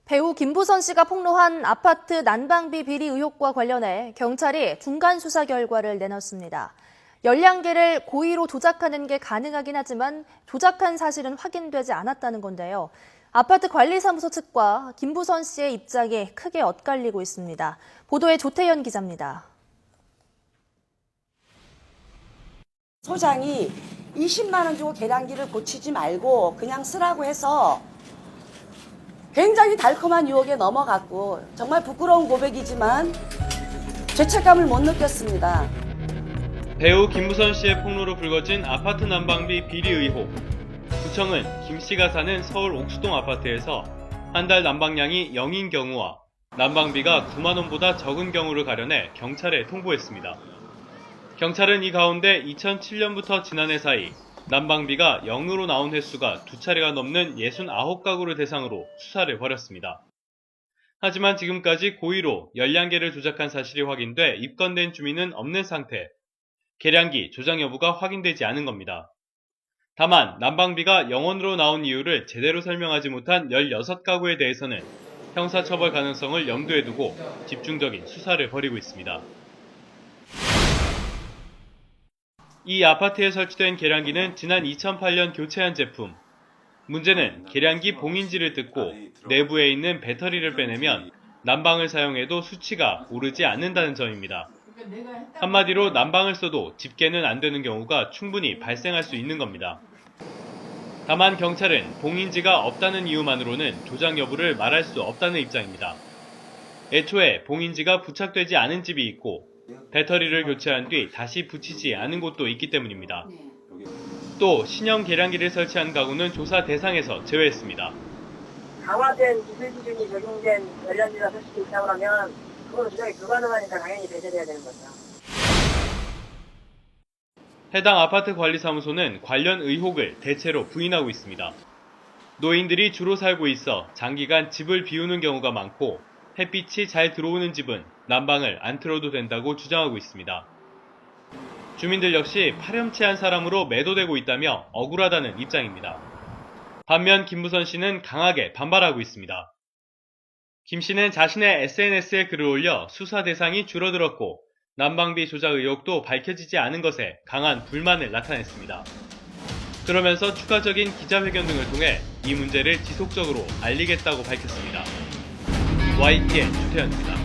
배우 김부선 씨가 폭로한 아파트 난방비 비리 의혹과 관련해 경찰이 중간 수사 결과를 내놨습니다. 열량계를 고의로 조작하는 게 가능하긴 하지만 조작한 사실은 확인되지 않았다는 건데요. 아파트 관리사무소 측과 김부선 씨의 입장이 크게 엇갈리고 있습니다. 보도에 조태현 기자입니다. 소장이 20만 원 주고 계량기를 고치지 말고 그냥 쓰라고 해서 굉장히 달콤한 유혹에 넘어갔고 정말 부끄러운 고백이지만 죄책감을 못 느꼈습니다. 배우 김부선 씨의 폭로로 불거진 아파트 난방비 비리 의혹. 구청은 김 씨가 사는 서울 옥수동 아파트에서 한 달 난방량이 0인 경우와 난방비가 9만 원보다 적은 경우를 가려내 경찰에 통보했습니다. 경찰은 이 가운데 2007년부터 지난해 사이 난방비가 0으로 나온 횟수가 2차례가 넘는 69가구를 대상으로 수사를 벌였습니다. 하지만 지금까지 고의로 열량계를 조작한 사실이 확인돼 입건된 주민은 없는 상태, 계량기 조작 여부가 확인되지 않은 겁니다. 다만 난방비가 0원으로 나온 이유를 제대로 설명하지 못한 16가구에 대해서는 형사처벌 가능성을 염두에 두고 집중적인 수사를 벌이고 있습니다. 이 아파트에 설치된 계량기는 지난 2008년 교체한 제품. 문제는 계량기 봉인지를 뜯고 내부에 있는 배터리를 빼내면 난방을 사용해도 수치가 오르지 않는다는 점입니다. 한마디로 난방을 써도 집계는 안 되는 경우가 충분히 발생할 수 있는 겁니다. 다만 경찰은 봉인지가 없다는 이유만으로는 조작 여부를 말할 수 없다는 입장입니다. 애초에 봉인지가 부착되지 않은 집이 있고 배터리를 교체한 뒤 다시 붙이지 않은 곳도 있기 때문입니다. 또 신형 계량기를 설치한 가구는 조사 대상에서 제외했습니다. 강화된 기술 기준이 적용된 열량기가 설치돼 있다고 하면 그건 조작이 불가능하니까 당연히 배제돼야 되는 거죠. 해당 아파트 관리사무소는 관련 의혹을 대체로 부인하고 있습니다. 노인들이 주로 살고 있어 장기간 집을 비우는 경우가 많고 햇빛이 잘 들어오는 집은 난방을 안 틀어도 된다고 주장하고 있습니다. 주민들 역시 파렴치한 사람으로 매도되고 있다며 억울하다는 입장입니다. 반면 김부선 씨는 강하게 반발하고 있습니다. 김 씨는 자신의 SNS에 글을 올려 수사 대상이 줄어들었고 난방비 조작 의혹도 밝혀지지 않은 것에 강한 불만을 나타냈습니다. 그러면서 추가적인 기자회견 등을 통해 이 문제를 지속적으로 알리겠다고 밝혔습니다. YTN 조태현입니다.